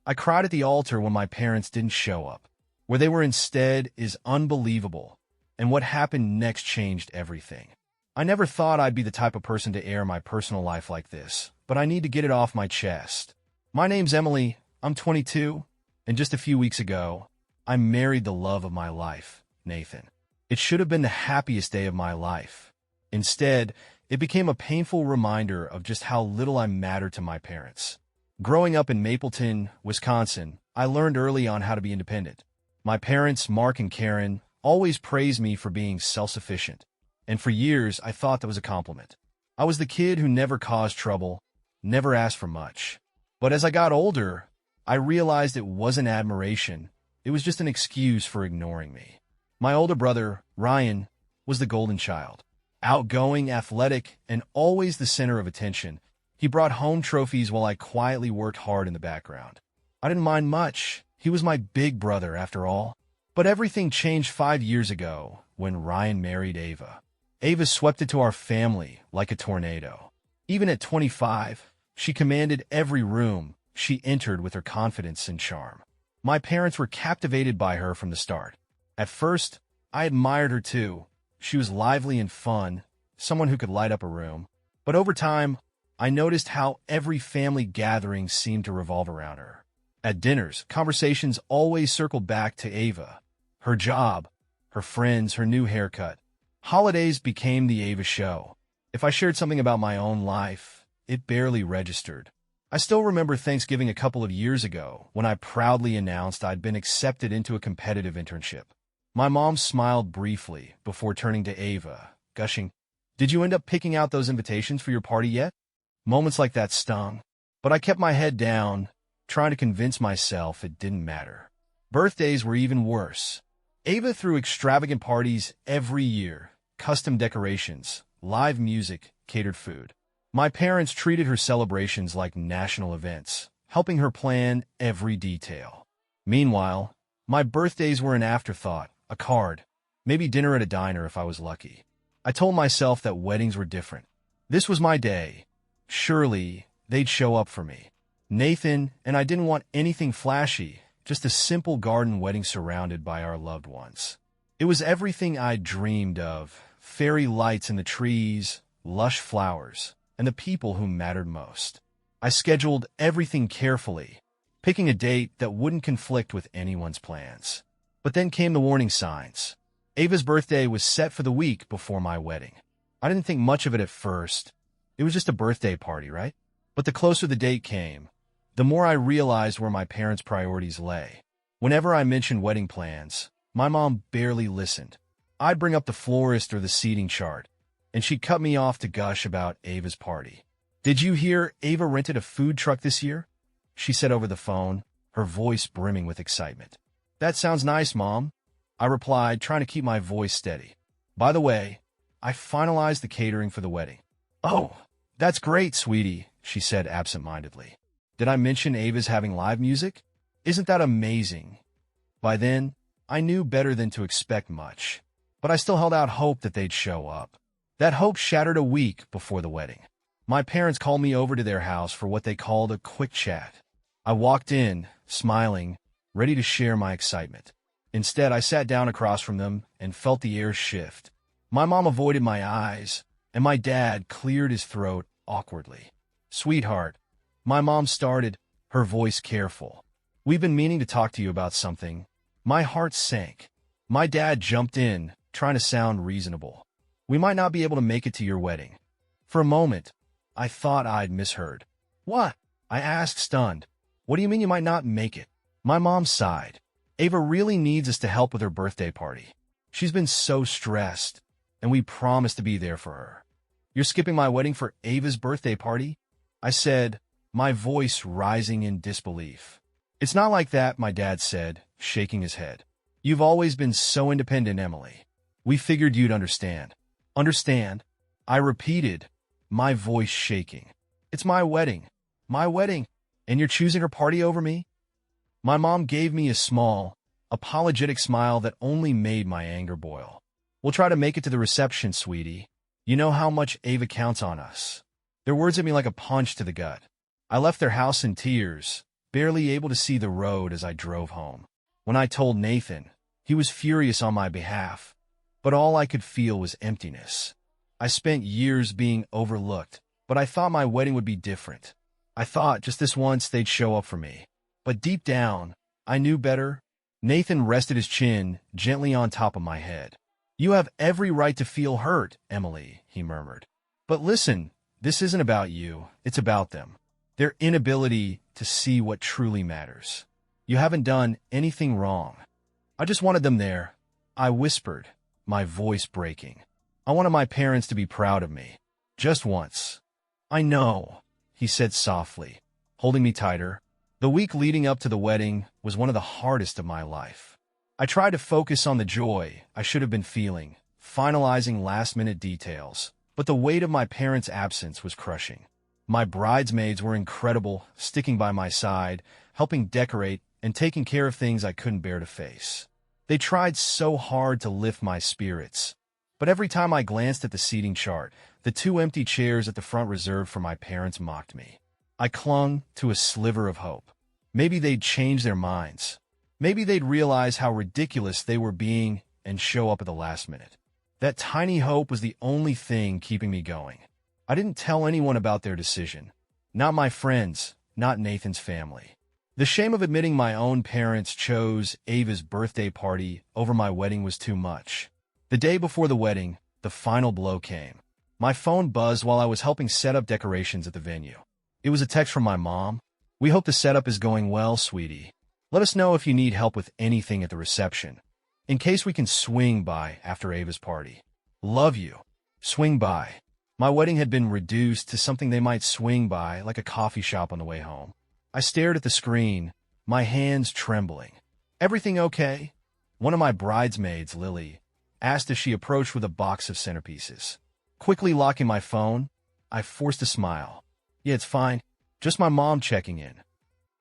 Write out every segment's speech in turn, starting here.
I cried at the altar when my parents didn't show up. Where they were instead is unbelievable, and what happened next changed everything. I never thought I'd be the type of person to air my personal life like this, but I need to get it off my chest. My name's Emily, I'm 22, and just a few weeks ago, I married the love of my life, Nathan. It should have been the happiest day of my life. Instead, it became a painful reminder of just how little I mattered to my parents. Growing up in Mapleton, Wisconsin, I learned early on how to be independent. My parents, Mark and Karen, always praised me for being self-sufficient, and for years I thought that was a compliment. I was the kid who never caused trouble, never asked for much. But as I got older, I realized it wasn't admiration, it was just an excuse for ignoring me. My older brother, Ryan, was the golden child. Outgoing, athletic, and always the center of attention, he brought home trophies while I quietly worked hard in the background. I didn't mind much. He was my big brother, after all. But everything changed 5 years ago when Ryan married Ava. Ava swept into our family like a tornado. Even at 25, she commanded every room she entered with her confidence and charm. My parents were captivated by her from the start. At first, I admired her too. She was lively and fun, someone who could light up a room. But over time, I noticed how every family gathering seemed to revolve around her. At dinners, conversations always circled back to Ava, her job, her friends, her new haircut. Holidays became the Ava show. If I shared something about my own life, it barely registered. I still remember Thanksgiving a couple of years ago when I proudly announced I'd been accepted into a competitive internship. My mom smiled briefly before turning to Ava, gushing, "Did you end up picking out those invitations for your party yet?" Moments like that stung, but I kept my head down, trying to convince myself it didn't matter. Birthdays were even worse. Ava threw extravagant parties every year, custom decorations, live music, catered food. My parents treated her celebrations like national events, helping her plan every detail. Meanwhile, my birthdays were an afterthought, a card, maybe dinner at a diner if I was lucky. I told myself that weddings were different. This was my day. Surely, they'd show up for me. Nathan and I didn't want anything flashy, just a simple garden wedding surrounded by our loved ones. It was everything I'd dreamed of, fairy lights in the trees, lush flowers, and the people who mattered most. I scheduled everything carefully, picking a date that wouldn't conflict with anyone's plans. But then came the warning signs. Ava's birthday was set for the week before my wedding. I didn't think much of it at first. It was just a birthday party, right? But the closer the date came, the more I realized where my parents' priorities lay. Whenever I mentioned wedding plans, my mom barely listened. I'd bring up the florist or the seating chart, and she'd cut me off to gush about Ava's party. "Did you hear Ava rented a food truck this year?" she said over the phone, her voice brimming with excitement. "That sounds nice, Mom," I replied, trying to keep my voice steady. "By the way, I finalized the catering for the wedding." "Oh, that's great, sweetie," she said absent-mindedly. "Did I mention Ava's having live music? Isn't that amazing?" By then, I knew better than to expect much, but I still held out hope that they'd show up. That hope shattered a week before the wedding. My parents called me over to their house for what they called a quick chat. I walked in, smiling, ready to share my excitement. Instead, I sat down across from them and felt the air shift. My mom avoided my eyes, and my dad cleared his throat awkwardly. "Sweetheart," my mom started, her voice careful. "We've been meaning to talk to you about something." My heart sank. My dad jumped in, trying to sound reasonable. "We might not be able to make it to your wedding." For a moment, I thought I'd misheard. "What?" I asked, stunned. "What do you mean you might not make it?" My mom sighed. "Ava really needs us to help with her birthday party. She's been so stressed, and we promised to be there for her." "You're skipping my wedding for Ava's birthday party?" I said, my voice rising in disbelief. "It's not like that," my dad said, shaking his head. "You've always been so independent, Emily. We figured you'd understand." "Understand?" I repeated, my voice shaking. "It's my wedding. My wedding. And you're choosing her party over me?" My mom gave me a small, apologetic smile that only made my anger boil. "We'll try to make it to the reception, sweetie. You know how much Ava counts on us." Their words hit me like a punch to the gut. I left their house in tears, barely able to see the road as I drove home. When I told Nathan, he was furious on my behalf, but all I could feel was emptiness. I spent years being overlooked, but I thought my wedding would be different. I thought just this once they'd show up for me. But deep down, I knew better. Nathan rested his chin gently on top of my head. "You have every right to feel hurt, Emily," he murmured. "But listen, this isn't about you, it's about them. Their inability to see what truly matters. You haven't done anything wrong. I just wanted them there," I whispered, my voice breaking. "I wanted my parents to be proud of me. Just once." "I know," he said softly, holding me tighter. The week leading up to the wedding was one of the hardest of my life. I tried to focus on the joy I should have been feeling, finalizing last-minute details, but the weight of my parents' absence was crushing. My bridesmaids were incredible, sticking by my side, helping decorate, and taking care of things I couldn't bear to face. They tried so hard to lift my spirits, but every time I glanced at the seating chart, the 2 empty chairs at the front reserved for my parents mocked me. I clung to a sliver of hope. Maybe they'd change their minds. Maybe they'd realize how ridiculous they were being and show up at the last minute. That tiny hope was the only thing keeping me going. I didn't tell anyone about their decision. Not my friends, not Nathan's family. The shame of admitting my own parents chose Ava's birthday party over my wedding was too much. The day before the wedding, the final blow came. My phone buzzed while I was helping set up decorations at the venue. It was a text from my mom. "We hope the setup is going well, sweetie. Let us know if you need help with anything at the reception, in case we can swing by after Ava's party. Love you. Swing by." My wedding had been reduced to something they might swing by, like a coffee shop on the way home. I stared at the screen, my hands trembling. "Everything okay?" One of my bridesmaids, Lily, asked as she approached with a box of centerpieces. Quickly locking my phone, I forced a smile. "Yeah, it's fine. Just my mom checking in."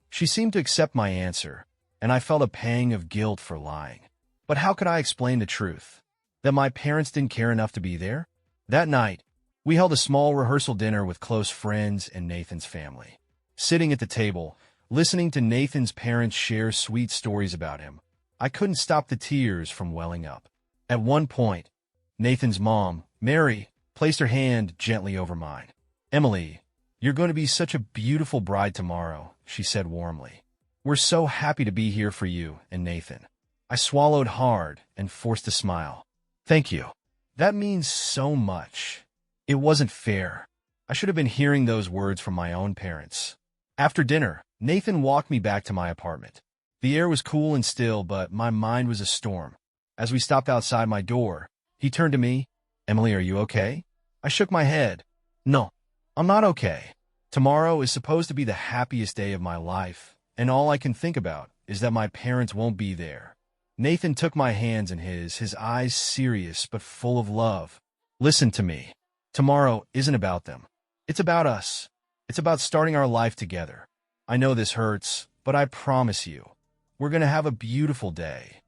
She seemed to accept my answer, and I felt a pang of guilt for lying. But how could I explain the truth? That my parents didn't care enough to be there? That night, we held a small rehearsal dinner with close friends and Nathan's family. Sitting at the table, listening to Nathan's parents share sweet stories about him, I couldn't stop the tears from welling up. At one point, Nathan's mom, Mary, placed her hand gently over mine. "Emily, you're going to be such a beautiful bride tomorrow," she said warmly. "We're so happy to be here for you and Nathan." I swallowed hard and forced a smile. "Thank you. That means so much." It wasn't fair. I should have been hearing those words from my own parents. After dinner, Nathan walked me back to my apartment. The air was cool and still, but my mind was a storm. As we stopped outside my door, he turned to me. "Emily, are you okay?" I shook my head. "No, I'm not okay. Tomorrow is supposed to be the happiest day of my life, and all I can think about is that my parents won't be there." Nathan took my hands in his eyes serious but full of love. "Listen to me. Tomorrow isn't about them. It's about us. It's about starting our life together. I know this hurts, but I promise you, we're going to have a beautiful day."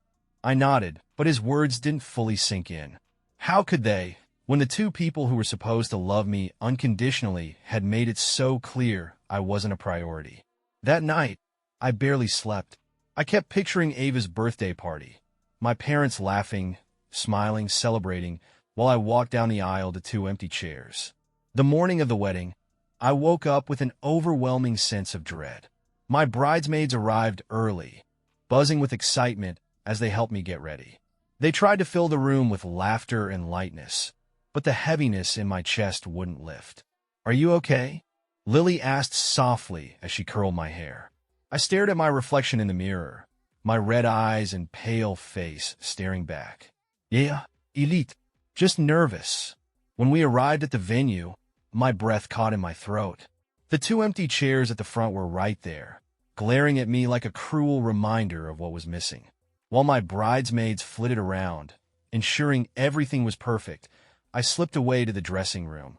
I nodded, but his words didn't fully sink in. How could they, when the 2 people who were supposed to love me unconditionally had made it so clear I wasn't a priority? That night, I barely slept. I kept picturing Ava's birthday party, my parents laughing, smiling, celebrating, while I walked down the aisle to 2 empty chairs. The morning of the wedding, I woke up with an overwhelming sense of dread. My bridesmaids arrived early, buzzing with excitement as they helped me get ready. They tried to fill the room with laughter and lightness, but the heaviness in my chest wouldn't lift. "Are you okay?" Lily asked softly as she curled my hair. I stared at my reflection in the mirror, my red eyes and pale face staring back. "Yeah, Elite. Just nervous." When we arrived at the venue, my breath caught in my throat. The 2 empty chairs at the front were right there, glaring at me like a cruel reminder of what was missing. While my bridesmaids flitted around, ensuring everything was perfect, I slipped away to the dressing room,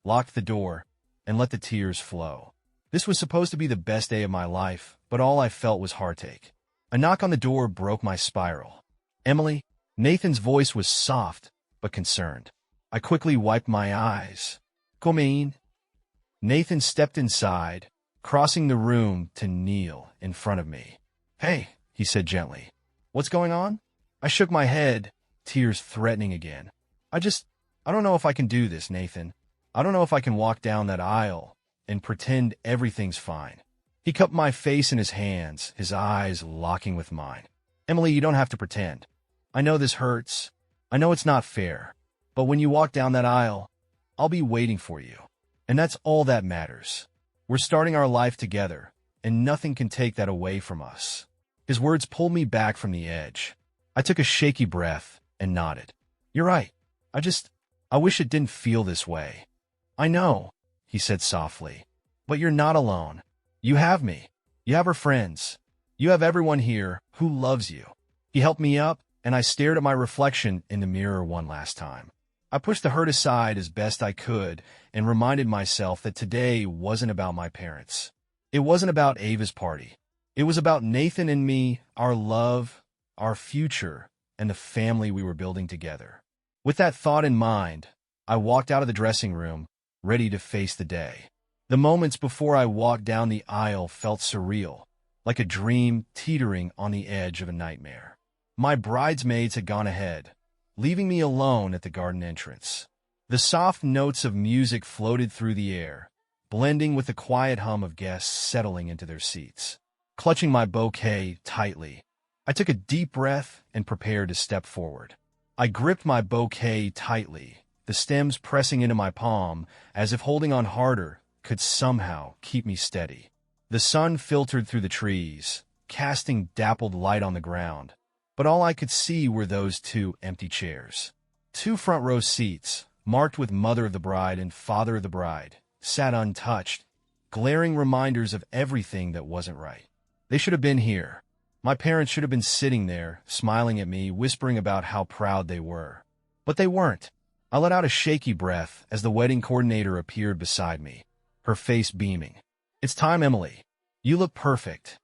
locked the door, and let the tears flow. This was supposed to be the best day of my life, but all I felt was heartache. A knock on the door broke my spiral. "Emily?" Nathan's voice was soft, but concerned. I quickly wiped my eyes. "Come in." Nathan stepped inside, crossing the room to kneel in front of me. "Hey," he said gently. "What's going on?" I shook my head, tears threatening again. I don't know if I can do this, Nathan. I don't know if I can walk down that aisle and pretend everything's fine." He cupped my face in his hands, his eyes locking with mine. "Emily, you don't have to pretend. I know this hurts. I know it's not fair. But when you walk down that aisle, I'll be waiting for you. And that's all that matters. We're starting our life together, and nothing can take that away from us." His words pulled me back from the edge. I took a shaky breath and nodded. "You're right. I wish it didn't feel this way." "I know," he said softly. "But you're not alone. You have me. You have our friends. You have everyone here who loves you." He helped me up, and I stared at my reflection in the mirror one last time. I pushed the hurt aside as best I could and reminded myself that today wasn't about my parents. It wasn't about Ava's party. It was about Nathan and me, our love, our future, and the family we were building together. With that thought in mind, I walked out of the dressing room, ready to face the day. The moments before I walked down the aisle felt surreal, like a dream teetering on the edge of a nightmare. My bridesmaids had gone ahead, leaving me alone at the garden entrance. The soft notes of music floated through the air, blending with the quiet hum of guests settling into their seats. Clutching my bouquet tightly, I took a deep breath and prepared to step forward. I gripped my bouquet tightly, the stems pressing into my palm as if holding on harder could somehow keep me steady. The sun filtered through the trees, casting dappled light on the ground, but all I could see were those two empty chairs. Two front row seats, marked with Mother of the Bride and Father of the Bride, sat untouched, glaring reminders of everything that wasn't right. They should have been here. My parents should have been sitting there, smiling at me, whispering about how proud they were. But they weren't. I let out a shaky breath as the wedding coordinator appeared beside me, her face beaming. "It's time, Emily. You look perfect."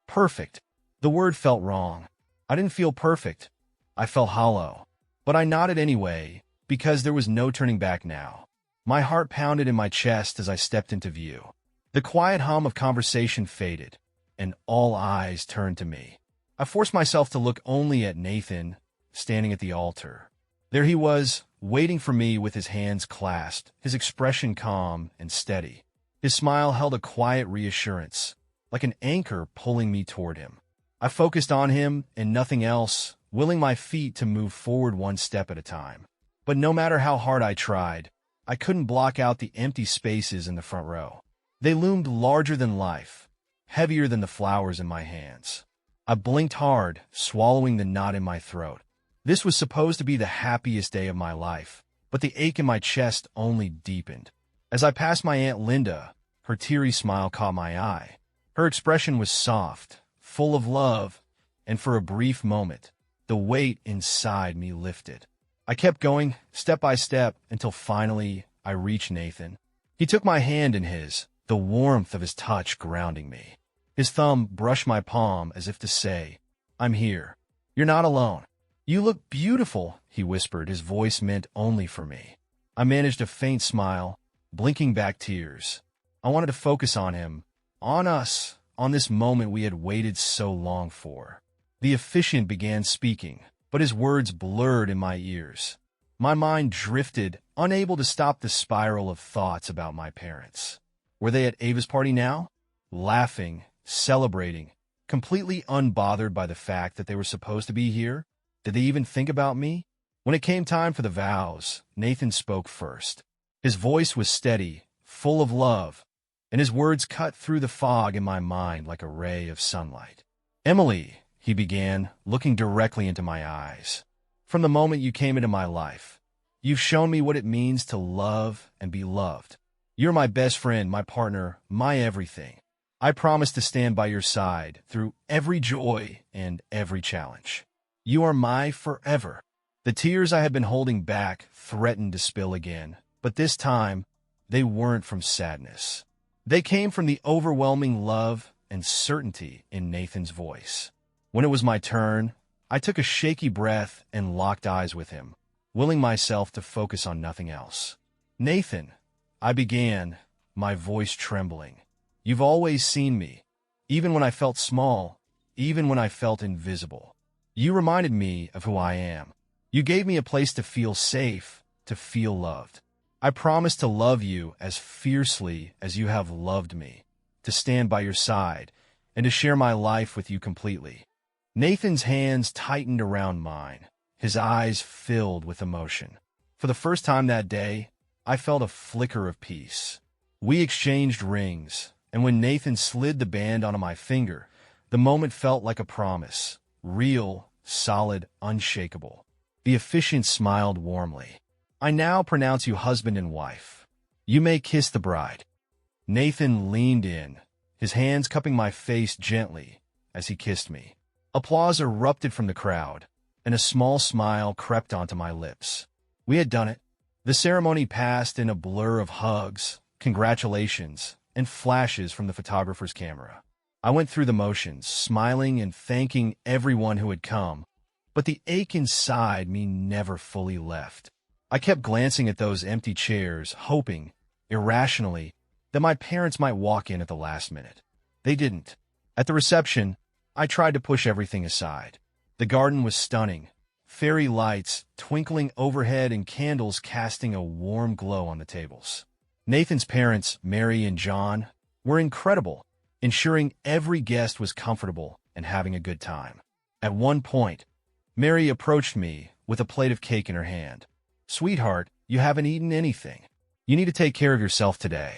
Perfect. The word felt wrong. I didn't feel perfect. I felt hollow. But I nodded anyway, because there was no turning back now. My heart pounded in my chest as I stepped into view. The quiet hum of conversation faded, and all eyes turned to me. I forced myself to look only at Nathan, standing at the altar. There he was, waiting for me with his hands clasped, his expression calm and steady. His smile held a quiet reassurance, like an anchor pulling me toward him. I focused on him and nothing else, willing my feet to move forward one step at a time. But no matter how hard I tried, I couldn't block out the empty spaces in the front row. They loomed larger than life, heavier than the flowers in my hands. I blinked hard, swallowing the knot in my throat. This was supposed to be the happiest day of my life, but the ache in my chest only deepened. As I passed my Aunt Linda, her teary smile caught my eye. Her expression was soft, full of love, and for a brief moment, the weight inside me lifted. I kept going, step by step, until finally I reached Nathan. He took my hand in his, the warmth of his touch grounding me. His thumb brushed my palm as if to say, "I'm here. You're not alone." "You look beautiful," he whispered, his voice meant only for me. I managed a faint smile, blinking back tears. I wanted to focus on him, on us, on this moment we had waited so long for. The officiant began speaking, but his words blurred in my ears. My mind drifted, unable to stop the spiral of thoughts about my parents. Were they at Ava's party now? Laughing, celebrating, completely unbothered by the fact that they were supposed to be here? Did they even think about me? When it came time for the vows, Nathan spoke first. His voice was steady, full of love, and his words cut through the fog in my mind like a ray of sunlight. "Emily," he began, looking directly into my eyes, "from the moment you came into my life, you've shown me what it means to love and be loved. You're my best friend, my partner, my everything. I promise to stand by your side through every joy and every challenge. You are my forever." The tears I had been holding back threatened to spill again, but this time, they weren't from sadness. They came from the overwhelming love and certainty in Nathan's voice. When it was my turn, I took a shaky breath and locked eyes with him, willing myself to focus on nothing else. "Nathan," I began, my voice trembling. You've always seen me, even when I felt small, even when I felt invisible. You reminded me of who I am. You gave me a place to feel safe, to feel loved. I promise to love you as fiercely as you have loved me, to stand by your side, and to share my life with you completely. Nathan's hands tightened around mine, his eyes filled with emotion. For the first time that day, I felt a flicker of peace. We exchanged rings, and when Nathan slid the band onto my finger, the moment felt like a promise, real, solid, unshakable. The officiant smiled warmly. I now pronounce you husband and wife. You may kiss the bride. Nathan leaned in, his hands cupping my face gently as he kissed me. Applause erupted from the crowd, and a small smile crept onto my lips. We had done it. The ceremony passed in a blur of hugs, congratulations, and flashes from the photographer's camera. I went through the motions, smiling and thanking everyone who had come, but the ache inside me never fully left. I kept glancing at those empty chairs, hoping, irrationally, that my parents might walk in at the last minute. They didn't. At the reception, I tried to push everything aside. The garden was stunning, fairy lights twinkling overhead and candles casting a warm glow on the tables. Nathan's parents, Mary and John, were incredible, ensuring every guest was comfortable and having a good time. At one point, Mary approached me with a plate of cake in her hand. "Sweetheart, you haven't eaten anything. You need to take care of yourself today."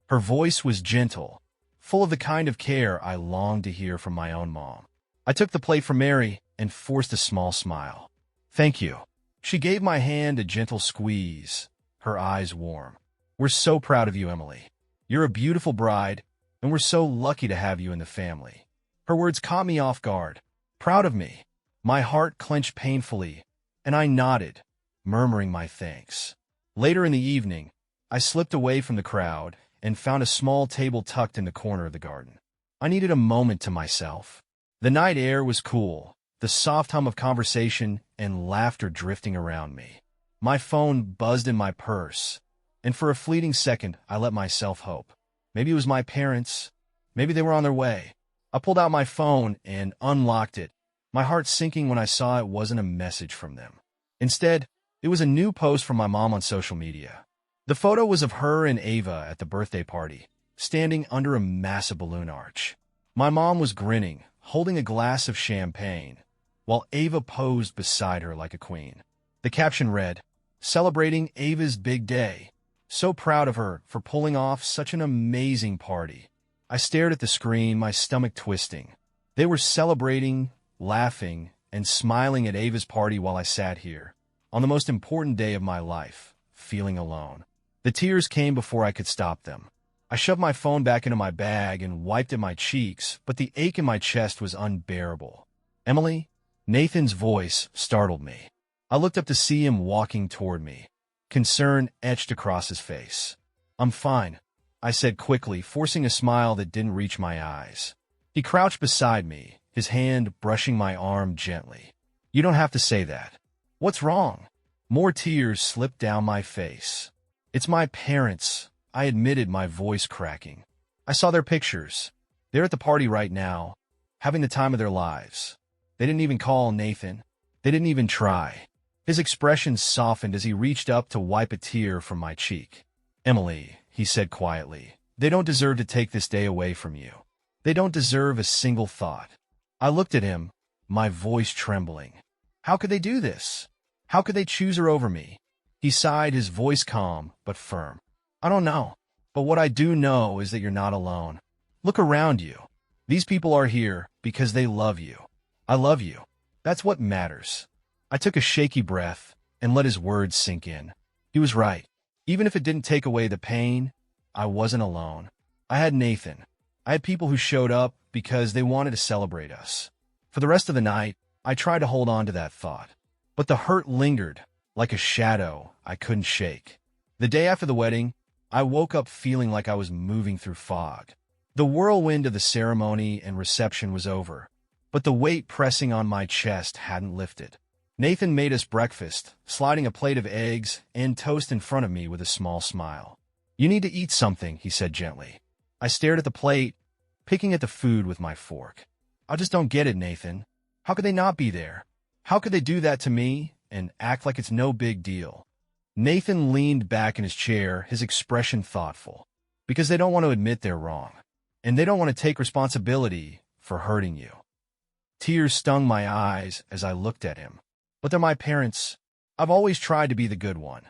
Her voice was gentle, full of the kind of care I longed to hear from my own mom. I took the plate from Mary and forced a small smile. "Thank you." She gave my hand a gentle squeeze, her eyes warm. "We're so proud of you, Emily. You're a beautiful bride, and we're so lucky to have you in the family." Her words caught me off guard. Proud of me. My heart clenched painfully, and I nodded, murmuring my thanks. Later in the evening, I slipped away from the crowd and found a small table tucked in the corner of the garden. I needed a moment to myself. The night air was cool, the soft hum of conversation and laughter drifting around me. My phone buzzed in my purse, and for a fleeting second, I let myself hope. Maybe it was my parents. Maybe they were on their way. I pulled out my phone and unlocked it, my heart sinking when I saw it wasn't a message from them. Instead, it was a new post from my mom on social media. The photo was of her and Ava at the birthday party, standing under a massive balloon arch. My mom was grinning, holding a glass of champagne, while Ava posed beside her like a queen. The caption read, "Celebrating Ava's big day. So proud of her for pulling off such an amazing party." I stared at the screen, my stomach twisting. They were celebrating, laughing, and smiling at Ava's party while I sat here, on the most important day of my life, feeling alone. The tears came before I could stop them. I shoved my phone back into my bag and wiped at my cheeks, but the ache in my chest was unbearable. "Emily?" Nathan's voice startled me. I looked up to see him walking toward me. Concern etched across his face. "I'm fine," I said quickly, forcing a smile that didn't reach my eyes. He crouched beside me, his hand brushing my arm gently. "You don't have to say that." "What's wrong?" More tears slipped down my face. "It's my parents," I admitted, my voice cracking. "I saw their pictures. They're at the party right now, having the time of their lives. They didn't even call Nathan. They didn't even try." His expression softened as he reached up to wipe a tear from my cheek. "Emily," he said quietly, "they don't deserve to take this day away from you. They don't deserve a single thought." I looked at him, my voice trembling. How could they do this? How could they choose her over me? He sighed, his voice calm but firm. "I don't know, but what I do know is that you're not alone. Look around you. These people are here because they love you. I love you. That's what matters." I took a shaky breath and let his words sink in. He was right. Even if it didn't take away the pain, I wasn't alone. I had Nathan. I had people who showed up because they wanted to celebrate us. For the rest of the night, I tried to hold on to that thought. But the hurt lingered, like a shadow I couldn't shake. The day after the wedding, I woke up feeling like I was moving through fog. The whirlwind of the ceremony and reception was over, but the weight pressing on my chest hadn't lifted. Nathan made us breakfast, sliding a plate of eggs and toast in front of me with a small smile. "You need to eat something," he said gently. I stared at the plate, picking at the food with my fork. I just don't get it, Nathan. How could they not be there? How could they do that to me and act like it's no big deal? Nathan leaned back in his chair, his expression thoughtful. Because they don't want to admit they're wrong. And they don't want to take responsibility for hurting you. Tears stung my eyes as I looked at him. But they're my parents. I've always tried to be the good one.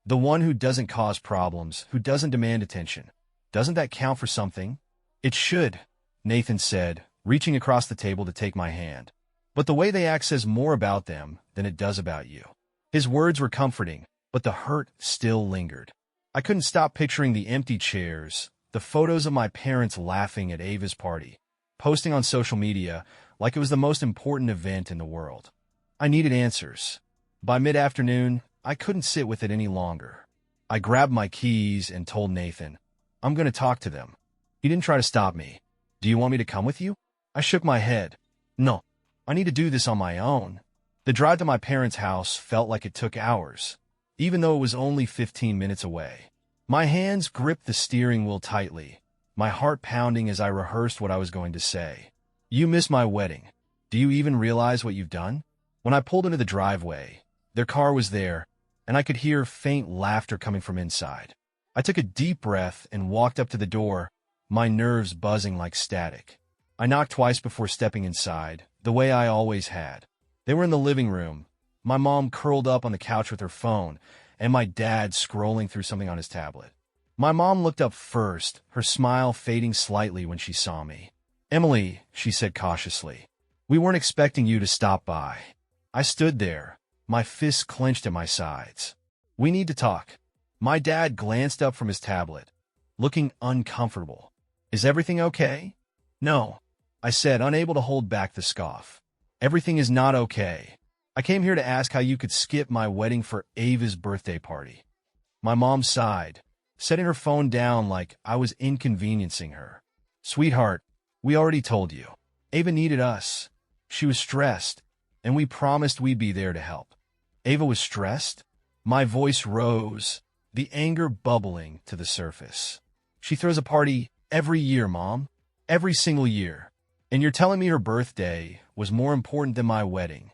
The one who doesn't cause problems, who doesn't demand attention. Doesn't that count for something? It should, Nathan said, reaching across the table to take my hand. But the way they act says more about them than it does about you. His words were comforting, but the hurt still lingered. I couldn't stop picturing the empty chairs, the photos of my parents laughing at Ava's party, posting on social media like it was the most important event in the world. I needed answers. By mid-afternoon, I couldn't sit with it any longer. I grabbed my keys and told Nathan, I'm going to talk to them. He didn't try to stop me. Do you want me to come with you? I shook my head. No, I need to do this on my own. The drive to my parents' house felt like it took hours, even though it was only 15 minutes away. My hands gripped the steering wheel tightly, my heart pounding as I rehearsed what I was going to say. You missed my wedding. Do you even realize what you've done? When I pulled into the driveway, their car was there, and I could hear faint laughter coming from inside. I took a deep breath and walked up to the door, my nerves buzzing like static. I knocked twice before stepping inside, the way I always had. They were in the living room, my mom curled up on the couch with her phone, and my dad scrolling through something on his tablet. My mom looked up first, her smile fading slightly when she saw me. Emily, she said cautiously, we weren't expecting you to stop by. I stood there, my fists clenched at my sides. We need to talk. My dad glanced up from his tablet, looking uncomfortable. Is everything okay? No, I said, unable to hold back the scoff. Everything is not okay. I came here to ask how you could skip my wedding for Ava's birthday party. My mom sighed, setting her phone down like I was inconveniencing her. Sweetheart, we already told you. Ava needed us. She was stressed, and we promised we'd be there to help. Ava was stressed? My voice rose, the anger bubbling to the surface. She throws a party every year, Mom. Every single year. And you're telling me her birthday was more important than my wedding.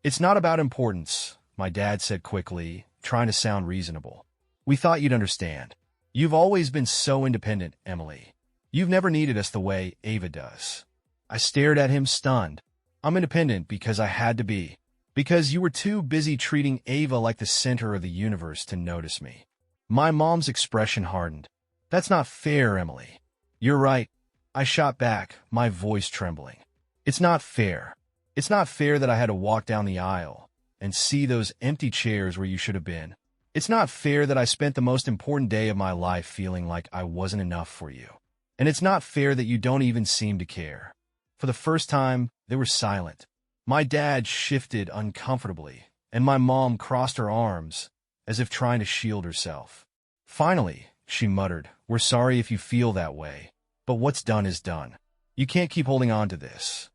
It's not about importance, my dad said quickly, trying to sound reasonable. We thought you'd understand. You've always been so independent, Emily. You've never needed us the way Ava does. I stared at him stunned. I'm independent because I had to be. Because you were too busy treating Ava like the center of the universe to notice me. My mom's expression hardened. That's not fair, Emily. You're right. I shot back, my voice trembling. It's not fair. It's not fair that I had to walk down the aisle and see those empty chairs where you should have been. It's not fair that I spent the most important day of my life feeling like I wasn't enough for you. And it's not fair that you don't even seem to care. For the first time, they were silent. My dad shifted uncomfortably, and my mom crossed her arms, as if trying to shield herself. Finally, she muttered, we're sorry if you feel that way, but what's done is done. You can't keep holding on to this.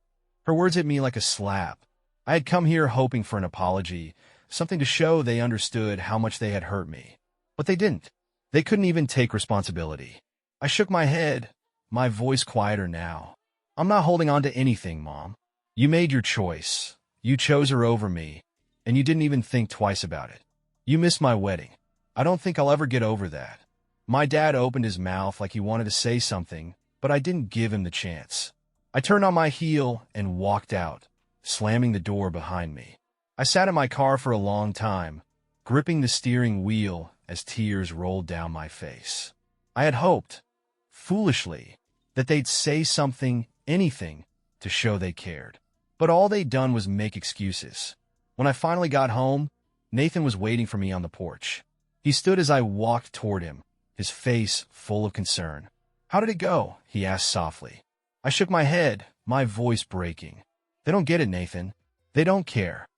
Her words hit me like a slap. I had come here hoping for an apology, something to show they understood how much they had hurt me. But they didn't. They couldn't even take responsibility. I shook my head, my voice quieter now. I'm not holding on to anything, Mom. You made your choice. You chose her over me, and you didn't even think twice about it. You missed my wedding. I don't think I'll ever get over that. My dad opened his mouth like he wanted to say something, but I didn't give him the chance. I turned on my heel and walked out, slamming the door behind me. I sat in my car for a long time, gripping the steering wheel as tears rolled down my face. I had hoped, foolishly, that they'd say something, anything, to show they cared. But all they'd done was make excuses. When I finally got home, Nathan was waiting for me on the porch. He stood as I walked toward him, his face full of concern. How did it go? He asked softly. I shook my head, my voice breaking. They don't get it, Nathan. They don't care.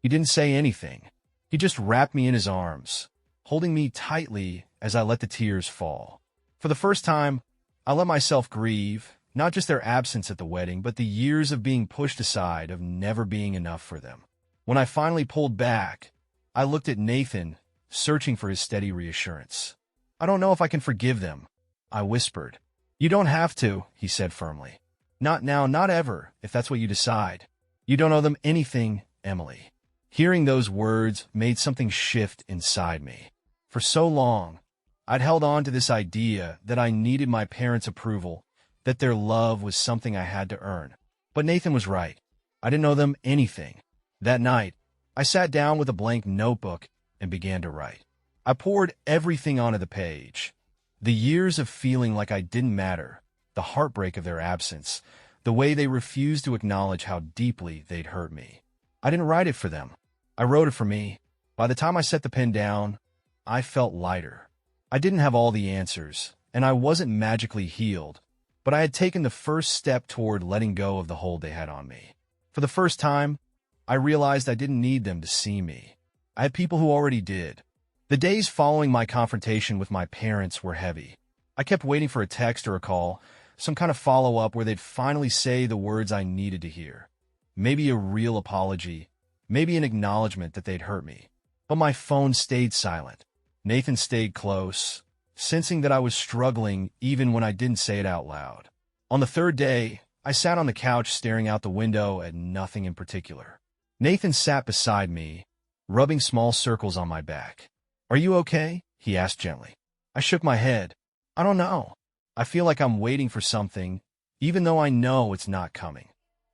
He didn't say anything. He just wrapped me in his arms, holding me tightly as I let the tears fall. For the first time, I let myself grieve, not just their absence at the wedding, but the years of being pushed aside, of never being enough for them. When I finally pulled back, I looked at Nathan, searching for his steady reassurance. I don't know if I can forgive them, I whispered. You don't have to, he said firmly. Not now, not ever, if that's what you decide. You don't owe them anything, Emily. Hearing those words made something shift inside me. For so long, I'd held on to this idea that I needed my parents' approval, that their love was something I had to earn. But Nathan was right. I didn't owe them anything. That night, I sat down with a blank notebook and began to write. I poured everything onto the page. The years of feeling like I didn't matter, the heartbreak of their absence, the way they refused to acknowledge how deeply they'd hurt me. I didn't write it for them. I wrote it for me. By the time I set the pen down, I felt lighter. I didn't have all the answers, and I wasn't magically healed, but I had taken the first step toward letting go of the hold they had on me. For the first time, I realized I didn't need them to see me. I had people who already did. The days following my confrontation with my parents were heavy. I kept waiting for a text or a call, some kind of follow-up where they'd finally say the words I needed to hear. Maybe a real apology, maybe an acknowledgement that they'd hurt me. But my phone stayed silent. Nathan stayed close, sensing that I was struggling even when I didn't say it out loud. On the third day, I sat on the couch staring out the window at nothing in particular. Nathan sat beside me, rubbing small circles on my back. "Are you okay?" he asked gently. I shook my head. "I don't know. I feel like I'm waiting for something, even though I know it's not coming."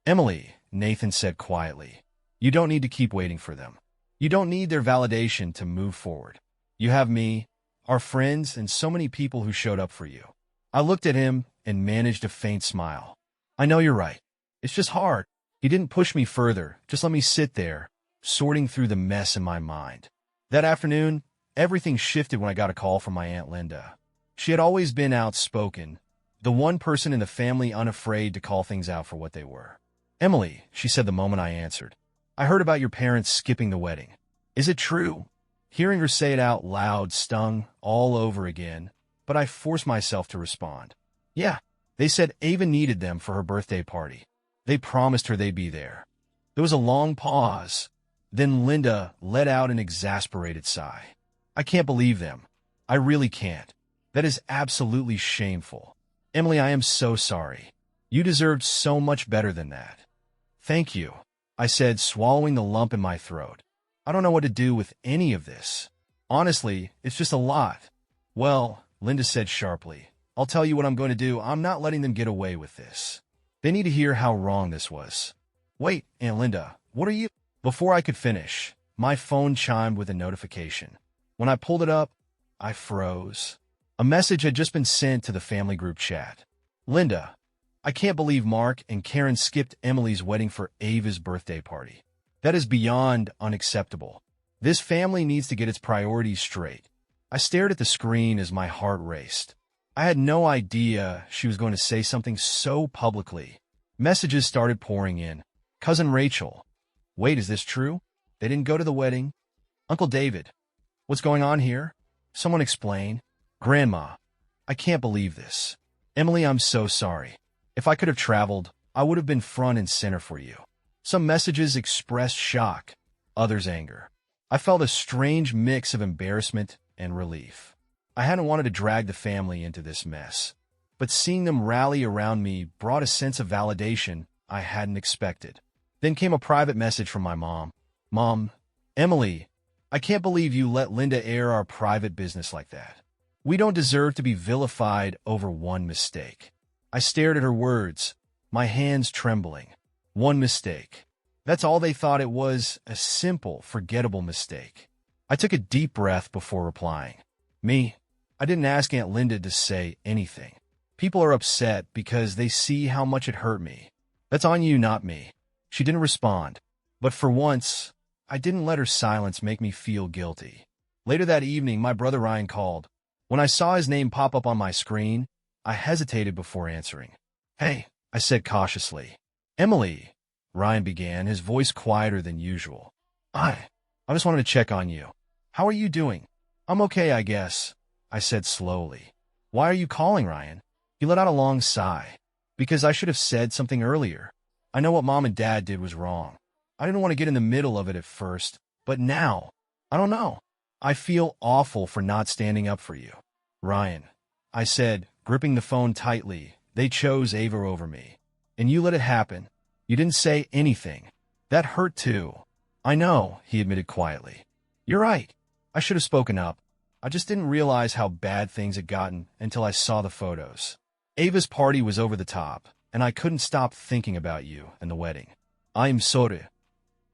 "Emily," Nathan said quietly, "you don't need to keep waiting for them. You don't need their validation to move forward. You have me, our friends, and so many people who showed up for you." I looked at him and managed a faint smile. "I know you're right. It's just hard." He didn't push me further, just let me sit there, sorting through the mess in my mind. That afternoon, everything shifted when I got a call from my Aunt Linda. She had always been outspoken, the one person in the family unafraid to call things out for what they were. "Emily," she said the moment I answered, "I heard about your parents skipping the wedding. Is it true?" Hearing her say it out loud stung all over again, but I forced myself to respond. "Yeah, they said Ava needed them for her birthday party. They promised her they'd be there." There was a long pause. Then Linda let out an exasperated sigh. "I can't believe them. I really can't. That is absolutely shameful. Emily, I am so sorry. You deserved so much better than that." "Thank you," I said, swallowing the lump in my throat. "I don't know what to do with any of this. Honestly, it's just a lot." "Well," Linda said sharply, "I'll tell you what I'm going to do. I'm not letting them get away with this. They need to hear how wrong this was." "Wait, Aunt Linda, what are you—" Before I could finish, my phone chimed with a notification. When I pulled it up, I froze. A message had just been sent to the family group chat. "Linda, I can't believe Mark and Karen skipped Emily's wedding for Ava's birthday party. That is beyond unacceptable. This family needs to get its priorities straight." I stared at the screen as my heart raced. I had no idea she was going to say something so publicly. Messages started pouring in. "Cousin Rachel. Wait, is this true? They didn't go to the wedding? Uncle David. What's going on here? Someone explain. Grandma. I can't believe this. Emily, I'm so sorry. If I could have traveled, I would have been front and center for you." Some messages expressed shock, others anger. I felt a strange mix of embarrassment and relief. I hadn't wanted to drag the family into this mess, but seeing them rally around me brought a sense of validation I hadn't expected. Then came a private message from my mom. "Mom, Emily, I can't believe you let Linda air our private business like that. We don't deserve to be vilified over one mistake." I stared at her words, my hands trembling. One mistake. That's all they thought it was, a simple, forgettable mistake. I took a deep breath before replying. I didn't ask Aunt Linda to say anything. People are upset because they see how much it hurt me. That's on you, not me. She didn't respond, but for once, I didn't let her silence make me feel guilty. Later that evening, my brother Ryan called. When I saw his name pop up on my screen, I hesitated before answering. "Hey," I said cautiously. "Emily," Ryan began, his voice quieter than usual. I just wanted to check on you. How are you doing?" "I'm okay, I guess," I said slowly. "Why are you calling, Ryan?" He let out a long sigh. "Because I should have said something earlier. I know what Mom and Dad did was wrong. I didn't want to get in the middle of it at first, but now, I don't know. I feel awful for not standing up for you." "Ryan," I said, gripping the phone tightly. They chose Ava over me. And you let it happen. You didn't say anything. That hurt too. I know, he admitted quietly. You're right. I should have spoken up. I just didn't realize how bad things had gotten until I saw the photos. Ava's party was over the top, and I couldn't stop thinking about you and the wedding. I'm sorry.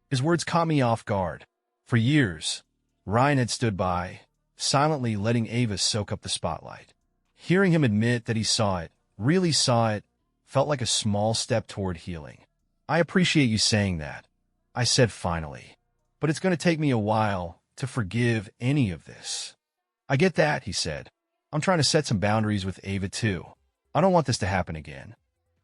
His words caught me off guard. For years, Ryan had stood by, silently letting Ava soak up the spotlight. Hearing him admit that he saw it, really saw it, felt like a small step toward healing. I appreciate you saying that, I said finally. But it's going to take me a while to forgive any of this. I get that, he said. I'm trying to set some boundaries with Ava too. I don't want this to happen again.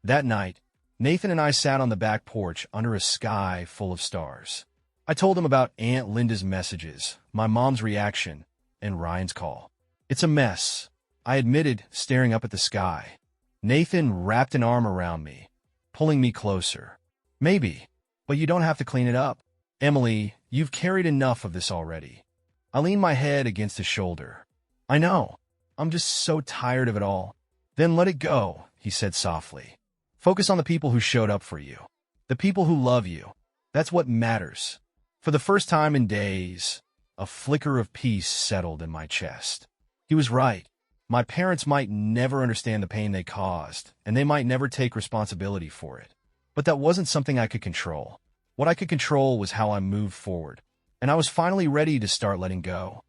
That night, Nathan and I sat on the back porch under a sky full of stars. I told him about Aunt Linda's messages, my mom's reaction, and Ryan's call. It's a mess, I admitted, staring up at the sky. Nathan wrapped an arm around me, pulling me closer. Maybe, but you don't have to clean it up. Emily, you've carried enough of this already. I leaned my head against his shoulder. I know. I'm just so tired of it all. Then let it go, he said softly. Focus on the people who showed up for you. The people who love you. That's what matters. For the first time in days, a flicker of peace settled in my chest. He was right. My parents might never understand the pain they caused, and they might never take responsibility for it. But that wasn't something I could control. What I could control was how I moved forward, and I was finally ready to start letting go.